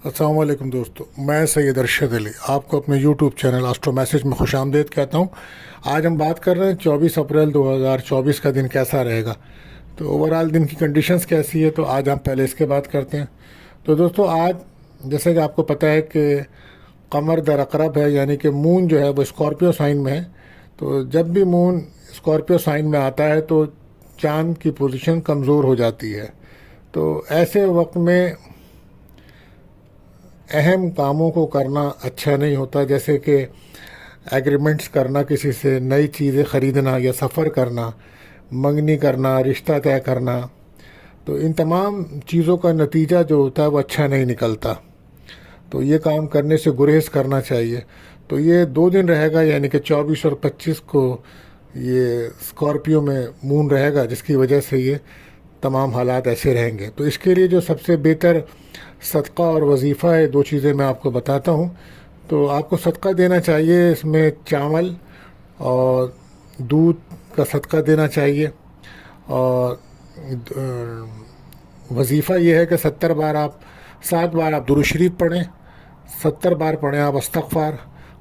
السلام علیکم دوستو، میں سید ارشد علی آپ کو اپنے یوٹیوب چینل آسٹرو میسج میں خوش آمدید کہتا ہوں۔ آج ہم بات کر رہے ہیں 24 اپریل 2024 کا دن کیسا رہے گا، تو اوورآل دن کی کنڈیشنز کیسی ہے، تو آج ہم پہلے اس کے بات کرتے ہیں۔ تو دوستو آج جیسے کہ آپ کو پتہ ہے کہ قمر در عقرب ہے، یعنی کہ مون جو ہے وہ اسکارپیو سائن میں ہے۔ تو جب بھی مون اسکارپیو سائن میں آتا ہے تو چاند کی پوزیشن کمزور ہو جاتی ہے۔ تو ایسے وقت میں اہم کاموں کو کرنا اچھا نہیں ہوتا، جیسے کہ ایگریمنٹس کرنا، کسی سے نئی چیزیں خریدنا یا سفر کرنا، منگنی کرنا، رشتہ طے کرنا۔ تو ان تمام چیزوں کا نتیجہ جو ہوتا ہے وہ اچھا نہیں نکلتا، تو یہ کام کرنے سے گریز کرنا چاہیے۔ تو یہ 2 دن رہے گا، یعنی کہ 24 اور 25 کو یہ اسکارپیو میں مون رہے گا، جس کی وجہ سے یہ تمام حالات ایسے رہیں گے۔ تو اس کے لیے جو سب سے بہتر صدقہ اور وظیفہ ہے، 2 چیزیں میں آپ کو بتاتا ہوں۔ تو آپ کو صدقہ دینا چاہیے، اس میں چاول اور دودھ کا صدقہ دینا چاہیے، اور وظیفہ یہ ہے کہ 7 بار آپ درود شریف پڑھیں، 70 بار پڑھیں آپ استغفار،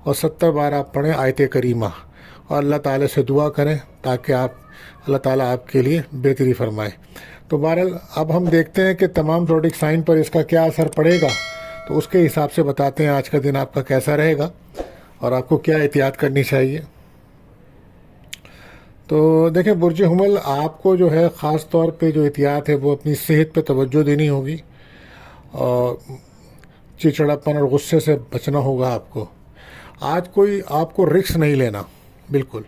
اور 70 بار آپ پڑھیں آیت کریمہ، اور اللہ تعالیٰ سے دعا کریں تاکہ اللہ تعالیٰ آپ کے لیے بہتری فرمائے۔ تو بہرحال اب ہم دیکھتے ہیں کہ تمام زوڈک سائن پر اس کا کیا اثر پڑے گا، تو اس کے حساب سے بتاتے ہیں آج کا دن آپ کا کیسا رہے گا اور آپ کو کیا احتیاط کرنی چاہیے۔ تو دیکھیں برج حمل، آپ کو جو ہے خاص طور پہ جو احتیاط ہے وہ اپنی صحت پہ توجہ دینی ہوگی، اور چڑچڑاپن اور غصے سے بچنا ہوگا آپ کو۔ آج کوئی آپ کو رسک نہیں لینا، بالکل۔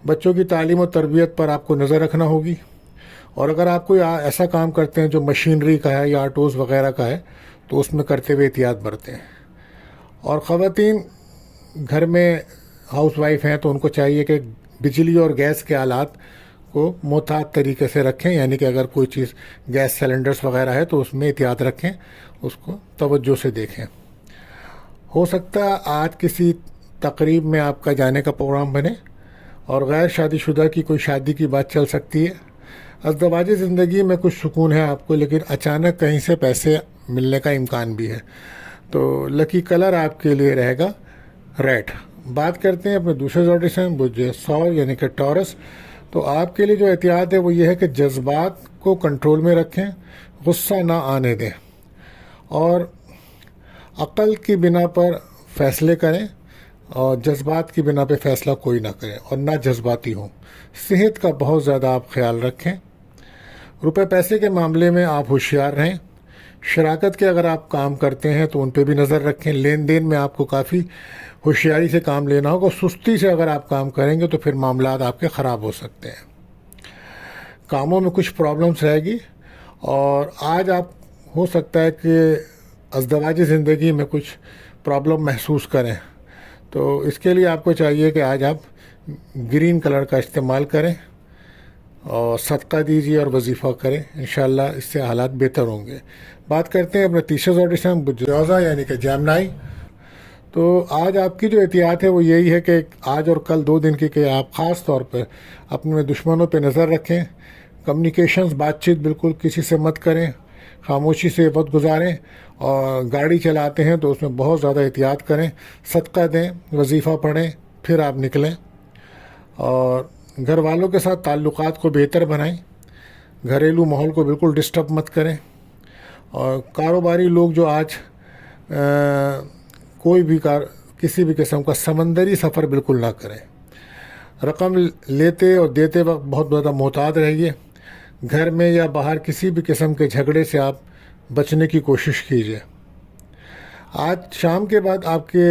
بچوں کی تعلیم و تربیت پر آپ کو نظر رکھنا ہوگی، اور اگر آپ کوئی ایسا کام کرتے ہیں جو مشینری کا ہے یا آٹوز وغیرہ کا ہے تو اس میں کرتے ہوئے احتیاط برتیں۔ اور خواتین گھر میں ہاؤس وائف ہیں تو ان کو چاہیے کہ بجلی اور گیس کے آلات کو محتاط طریقے سے رکھیں، یعنی کہ اگر کوئی چیز گیس سلنڈرز وغیرہ ہے تو اس میں احتیاط رکھیں، اس کو توجہ سے دیکھیں۔ ہو سکتا ہے آج کسی تقریب میں آپ کا جانے کا پروگرام بنے، اور غیر شادی شدہ کی کوئی شادی کی بات چل سکتی ہے۔ ازدواجی زندگی میں کچھ سکون ہے آپ کو، لیکن اچانک کہیں سے پیسے ملنے کا امکان بھی ہے۔ تو لکی کلر آپ کے لیے رہے گا ریڈ۔ بات کرتے ہیں اپنے دوسرے زوڈک سائن برج ثور یعنی کہ ٹورس۔ تو آپ کے لیے جو احتیاط ہے وہ یہ ہے کہ جذبات کو کنٹرول میں رکھیں، غصہ نہ آنے دیں، اور عقل کی بنا پر فیصلے کریں، اور جذبات کی بنا پہ فیصلہ کوئی نہ کریں، اور نہ جذباتی ہوں۔ صحت کا بہت زیادہ آپ خیال رکھیں۔ روپے پیسے کے معاملے میں آپ ہوشیار رہیں۔ شراکت کے اگر آپ کام کرتے ہیں تو ان پہ بھی نظر رکھیں۔ لین دین میں آپ کو کافی ہوشیاری سے کام لینا ہوگا۔ سستی سے اگر آپ کام کریں گے تو پھر معاملات آپ کے خراب ہو سکتے ہیں۔ کاموں میں کچھ پرابلمس رہے گی، اور آج آپ ہو سکتا ہے کہ ازدواجی زندگی میں کچھ پرابلم محسوس کریں۔ تو اس کے لیے آپ کو چاہیے کہ آج آپ گرین کلر کا استعمال کریں، اور صدقہ دیجیے اور وظیفہ کریں، انشاءاللہ اس سے حالات بہتر ہوں گے۔ بات کرتے ہیں اپنے تیسرے زوڈک سائن برج جوزا یعنی کہ جیمنائی۔ تو آج آپ کی جو احتیاط ہے وہ یہی ہے کہ آج اور کل 2 دن کی کہ آپ خاص طور پہ اپنے دشمنوں پہ نظر رکھیں۔ کمیونیکیشنز، بات چیت بالکل کسی سے مت کریں، خاموشی سے وقت گزاریں، اور گاڑی چلاتے ہیں تو اس میں بہت زیادہ احتیاط کریں۔ صدقہ دیں، وظیفہ پڑھیں، پھر آپ نکلیں، اور گھر والوں کے ساتھ تعلقات کو بہتر بنائیں۔ گھریلو ماحول کو بالکل ڈسٹرب مت کریں۔ اور کاروباری لوگ جو آج کوئی بھی کسی بھی قسم کا سمندری سفر بالکل نہ کریں۔ رقم لیتے اور دیتے وقت بہت زیادہ محتاط رہیے۔ گھر میں یا باہر کسی بھی قسم کے جھگڑے سے آپ بچنے کی کوشش کیجیے۔ آج شام کے بعد آپ کے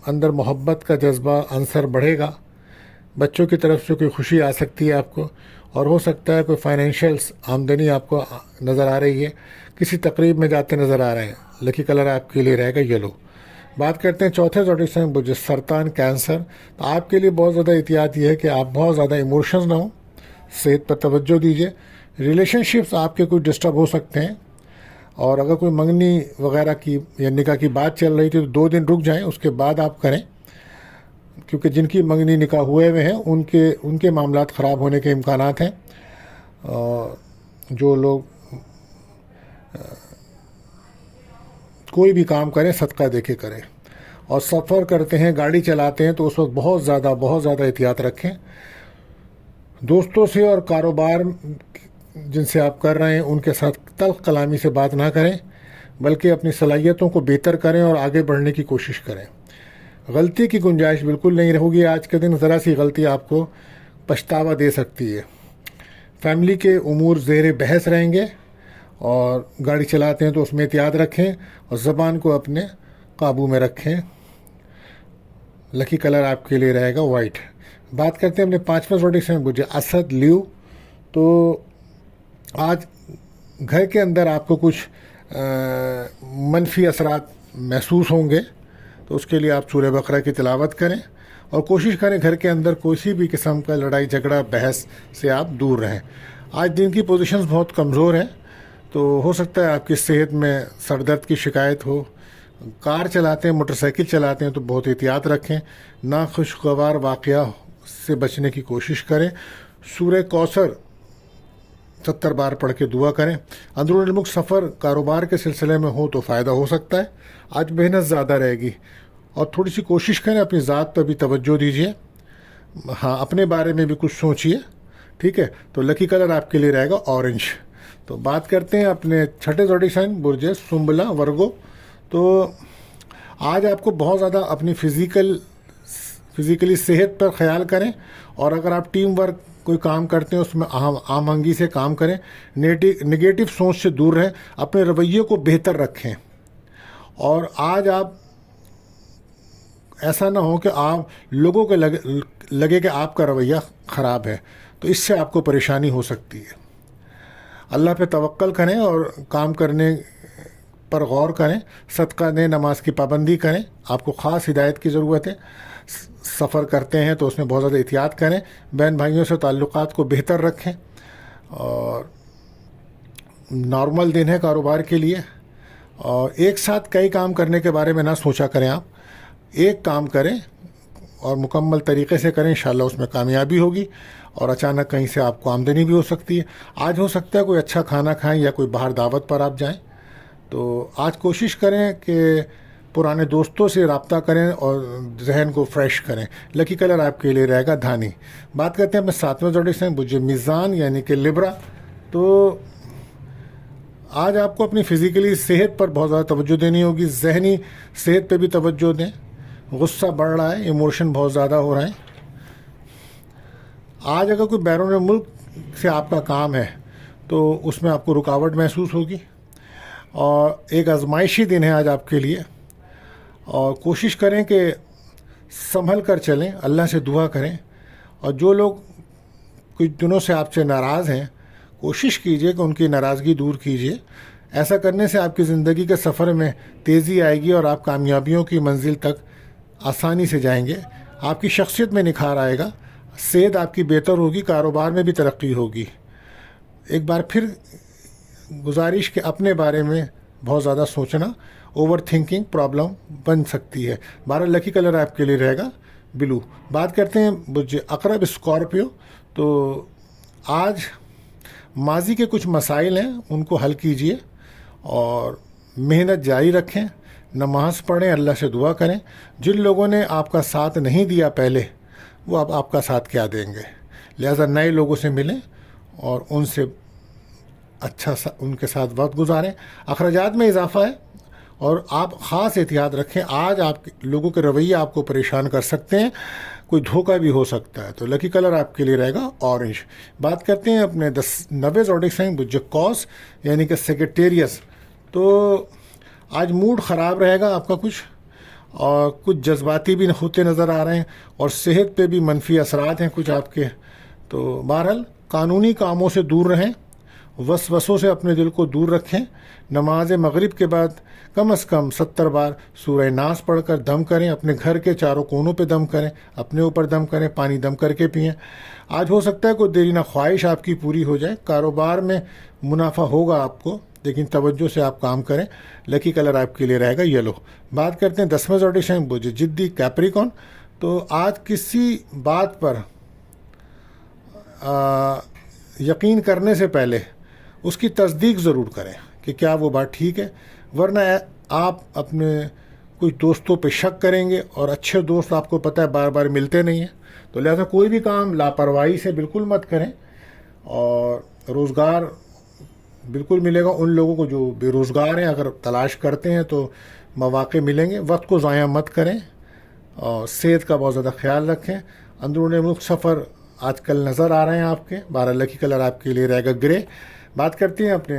اندر محبت کا جذبہ عنصر بڑھے گا۔ بچوں کی طرف سے کوئی خوشی آ سکتی ہے آپ کو، اور ہو سکتا ہے کوئی فائنینشیل آمدنی آپ کو نظر آ رہی ہے، کسی تقریب میں جاتے نظر آ رہے ہیں۔ لکی کلر آپ کے لیے رہے گا یلو۔ بات کرتے ہیں چوتھے زوڈک سائن برج سرطان کینسر۔ تو آپ کے لیے بہت زیادہ احتیاط یہ ہے کہ آپ بہت زیادہ ایموشنز نہ ہوں، صحت پر توجہ دیجیے۔ ریلیشن شپس آپ کے کوئی ڈسٹرب ہو سکتے ہیں، اور اگر کوئی منگنی وغیرہ کی یا نکاح کی بات چل رہی تھی تو 2 دن رک جائیں، اس کے بعد آپ کریں، کیونکہ جن کی منگنی نکاح ہوئے ہیں ان کے معاملات خراب ہونے کے امکانات ہیں۔ جو لوگ کوئی بھی کام کریں صدقہ دے کے کریں. اور سفر کرتے ہیں، گاڑی چلاتے ہیں تو اس وقت بہت زیادہ احتیاط رکھیں. دوستوں سے اور کاروبار جن سے آپ کر رہے ہیں ان کے ساتھ تلخ کلامی سے بات نہ کریں، بلکہ اپنی صلاحیتوں کو بہتر کریں اور آگے بڑھنے کی کوشش کریں. غلطی کی گنجائش بالکل نہیں رہے گی. آج کے دن ذرا سی غلطی آپ کو پچھتاوا دے سکتی ہے. فیملی کے امور زیر بحث رہیں گے، اور گاڑی چلاتے ہیں تو اس میں احتیاط رکھیں اور زبان کو اپنے قابو میں رکھیں. لکی کلر آپ کے لیے رہے گا وائٹ. بات کرتے ہیں اپنے 5واں زوڈک سائن بجے اسد لیو. تو آج گھر کے اندر آپ کو کچھ منفی اثرات محسوس ہوں گے، تو اس کے لیے آپ سورہ بقرہ کی تلاوت کریں اور کوشش کریں گھر کے اندر کسی بھی قسم کا لڑائی جھگڑا بحث سے آپ دور رہیں. آج دن کی پوزیشنز بہت کمزور ہیں، تو ہو سکتا ہے آپ کی صحت میں سر درد کی شکایت ہو. کار چلاتے ہیں، موٹر سائیکل چلاتے ہیں تو بہت احتیاط رکھیں. ناخوشگوار واقعہ سے بچنے کی کوشش کریں. سورہ کوثر 70 بار پڑھ کے دعا کریں. اندرون الملک سفر کاروبار کے سلسلے میں ہو تو فائدہ ہو سکتا ہے. آج محنت زیادہ رہے گی، اور تھوڑی سی کوشش کریں اپنی ذات پر بھی توجہ دیجیے. ہاں، اپنے بارے میں بھی کچھ سوچیے. ٹھیک ہے، تو لکی کلر آپ کے لیے رہے گا اورنج. تو بات کرتے ہیں اپنے 6ٹھے زوڈک سائن برج سنبلا ورگو. تو آج آپ کو بہت زیادہ اپنی فزیکلی صحت پر خیال کریں، اور اگر آپ ٹیم ورک کوئی کام کرتے ہیں اس میں ہم آہنگی سے کام کریں. نگیٹو سوچ سے دور رہیں، اپنے رویے کو بہتر رکھیں. اور آج آپ ایسا نہ ہو کہ آپ لوگوں کو لگے کہ آپ کا رویہ خراب ہے، تو اس سے آپ کو پریشانی ہو سکتی ہے. اللہ پہ توکل کریں اور کام کرنے پر غور کریں. صدقہ دیں، نماز کی پابندی کریں. آپ کو خاص ہدایت کی ضرورت ہے. سفر کرتے ہیں تو اس میں بہت زیادہ احتیاط کریں. بہن بھائیوں سے تعلقات کو بہتر رکھیں. اور نارمل دن ہے کاروبار کے لیے. اور ایک ساتھ کئی کام کرنے کے بارے میں نہ سوچا کریں. آپ ایک کام کریں اور مکمل طریقے سے کریں، انشاءاللہ اس میں کامیابی ہوگی. اور اچانک کہیں سے آپ کو آمدنی بھی ہو سکتی ہے. آج ہو سکتا ہے کوئی اچھا کھانا کھائیں یا کوئی باہر دعوت پر آپ جائیں. تو آج کوشش کریں کہ پرانے دوستوں سے رابطہ کریں اور ذہن کو فریش کریں. لکی کلر آپ کے لیے رہے گا دھانی. بات کرتے ہیں اپنے 7ویں زوڈک سائن برج میزان یعنی کہ لبرا. تو آج آپ کو اپنی فزیکلی صحت پر بہت زیادہ توجہ دینی ہوگی. ذہنی صحت پہ بھی توجہ دیں. غصہ بڑھ رہا ہے، ایموشن بہت زیادہ ہو رہے ہیں. آج اگر کوئی بیرون ملک سے آپ کا کام ہے تو اس میں آپ کو رکاوٹ محسوس ہوگی. اور ایک آزمائشی دن ہے آج آپ کے لیے. اور کوشش کریں کہ سنبھل کر چلیں، اللہ سے دعا کریں. اور جو لوگ کچھ دنوں سے آپ سے ناراض ہیں، کوشش کیجئے کہ ان کی ناراضگی دور کیجئے. ایسا کرنے سے آپ کی زندگی کے سفر میں تیزی آئے گی اور آپ کامیابیوں کی منزل تک آسانی سے جائیں گے. آپ کی شخصیت میں نکھار آئے گا. صحت آپ کی بہتر ہوگی. کاروبار میں بھی ترقی ہوگی. ایک بار پھر گزارش کہ اپنے بارے میں بہت زیادہ سوچنا اوور تھنکنگ پرابلم بن سکتی ہے. 12 لکی کلر آپ کے لیے رہے گا بلو. بات کرتے ہیں برج عقرب اسکارپیو. تو آج ماضی کے کچھ مسائل ہیں، ان کو حل کیجئے اور محنت جاری رکھیں. نماز پڑھیں، اللہ سے دعا کریں. جن لوگوں نے آپ کا ساتھ نہیں دیا پہلے، وہ اب آپ کا ساتھ کیا دیں گے. لہذا نئے لوگوں سے ملیں اور ان سے اچھا ان کے ساتھ وقت گزاریں. اخراجات میں اضافہ ہے اور آپ خاص احتیاط رکھیں. آج آپ لوگوں کے رویے آپ کو پریشان کر سکتے ہیں، کوئی دھوکہ بھی ہو سکتا ہے. تو لکی کلر آپ کے لیے رہے گا اورنج. بات کرتے ہیں اپنے 90 زوڈک سائن برج قوس یعنی کہ سیکریٹیریس. تو آج موڈ خراب رہے گا آپ کا کچھ، اور کچھ جذباتی بھی ہوتے نظر آ رہے ہیں، اور صحت پہ بھی منفی اثرات ہیں کچھ آپ کے. تو بہرحال قانونی کاموں سے دور رہیں. وسوسوں سے اپنے دل کو دور رکھیں. نماز مغرب کے بعد کم از کم 70 بار سورہ ناس پڑھ کر دم کریں. اپنے گھر کے چاروں کونوں پہ دم کریں، اپنے اوپر دم کریں، پانی دم کر کے پئیں. آج ہو سکتا ہے کوئی دیرینہ خواہش آپ کی پوری ہو جائے. کاروبار میں منافع ہوگا آپ کو، لیکن توجہ سے آپ کام کریں. لکی کلر آپ کے لیے رہے گا یلو. بات کرتے ہیں 10ویں زوڈک سائن برج جدی کیپریکون. تو آج کسی بات پر یقین کرنے سے پہلے اس کی تصدیق ضرور کریں کہ کیا وہ بات ٹھیک ہے، ورنہ آپ اپنے کچھ دوستوں پہ شک کریں گے، اور اچھے دوست آپ کو پتہ ہے بار بار ملتے نہیں ہیں، تو لہذا کوئی بھی کام لاپرواہی سے بالکل مت کریں، اور روزگار بالکل ملے گا ان لوگوں کو جو بے روزگار ہیں، اگر تلاش کرتے ہیں تو مواقع ملیں گے۔ وقت کو ضائع مت کریں، اور صحت کا بہت زیادہ خیال رکھیں۔ اندرون ملک سفر آج کل نظر آ رہے ہیں آپ کے، 12 لکی کلر آپ کے لیے رہے گا گرے۔ بات کرتے ہیں اپنے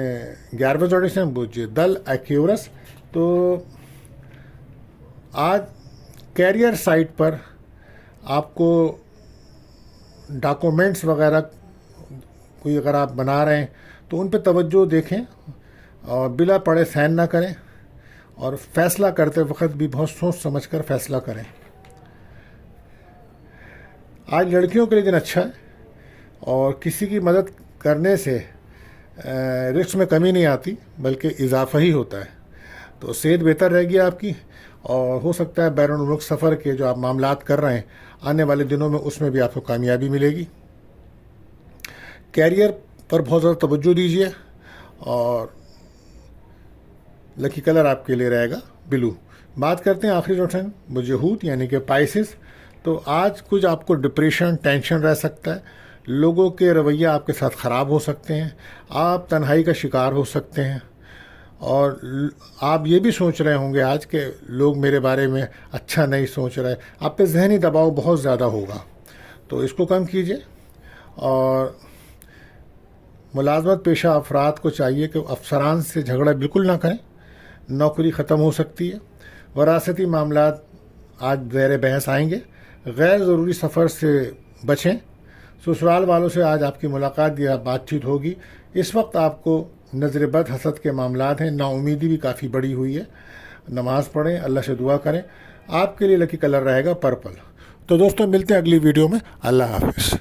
11ویں جوڑے سے بوجھ دل ایکیورس۔ تو آج کیریئر سائٹ پر آپ کو ڈاکومنٹس وغیرہ کوئی اگر آپ بنا رہے ہیں تو ان پہ توجہ دیکھیں، اور بلا پڑھے سائن نہ کریں، اور فیصلہ کرتے وقت بھی بہت سوچ سمجھ کر فیصلہ کریں۔ آج لڑکیوں کے لیے دن اچھا ہے، اور کسی کی مدد کرنے سے رزق میں کمی نہیں آتی بلکہ اضافہ ہی ہوتا ہے۔ تو صحت بہتر رہے گی آپ کی، اور ہو سکتا ہے بیرون ملک سفر کے جو آپ معاملات کر رہے ہیں آنے والے دنوں میں اس میں بھی آپ کو کامیابی ملے گی۔ کیریئر پر بہت زیادہ توجہ دیجیے، اور لکی کلر آپ کے لیے رہے گا بلو۔ بات کرتے ہیں آخری روشن بجہوت یعنی کہ پائسس۔ تو آج کچھ آپ کو ڈپریشن، ٹینشن رہ سکتا ہے، لوگوں کے رویہ آپ کے ساتھ خراب ہو سکتے ہیں، آپ تنہائی کا شکار ہو سکتے ہیں، اور آپ یہ بھی سوچ رہے ہوں گے آج کہ لوگ میرے بارے میں اچھا نہیں سوچ رہے۔ آپ پہ ذہنی دباؤ بہت زیادہ ہوگا، تو اس کو کم کیجیے۔ اور ملازمت پیشہ افراد کو چاہیے کہ افسران سے جھگڑا بالکل نہ کریں، نوکری ختم ہو سکتی ہے۔ وراثتی معاملات آج زیر بحث آئیں گے۔ غیر ضروری سفر سے بچیں۔ سسرال والوں سے آج آپ کی ملاقات یا بات چیت ہوگی۔ اس وقت آپ کو نظر بد حسد کے معاملات ہیں، نا امیدی بھی کافی بڑی ہوئی ہے۔ نماز پڑھیں، اللہ سے دعا کریں۔ آپ کے لیے لکی کلر رہے گا پرپل۔ تو دوستوں ملتے ہیں اگلی ویڈیو میں۔ اللہ حافظ۔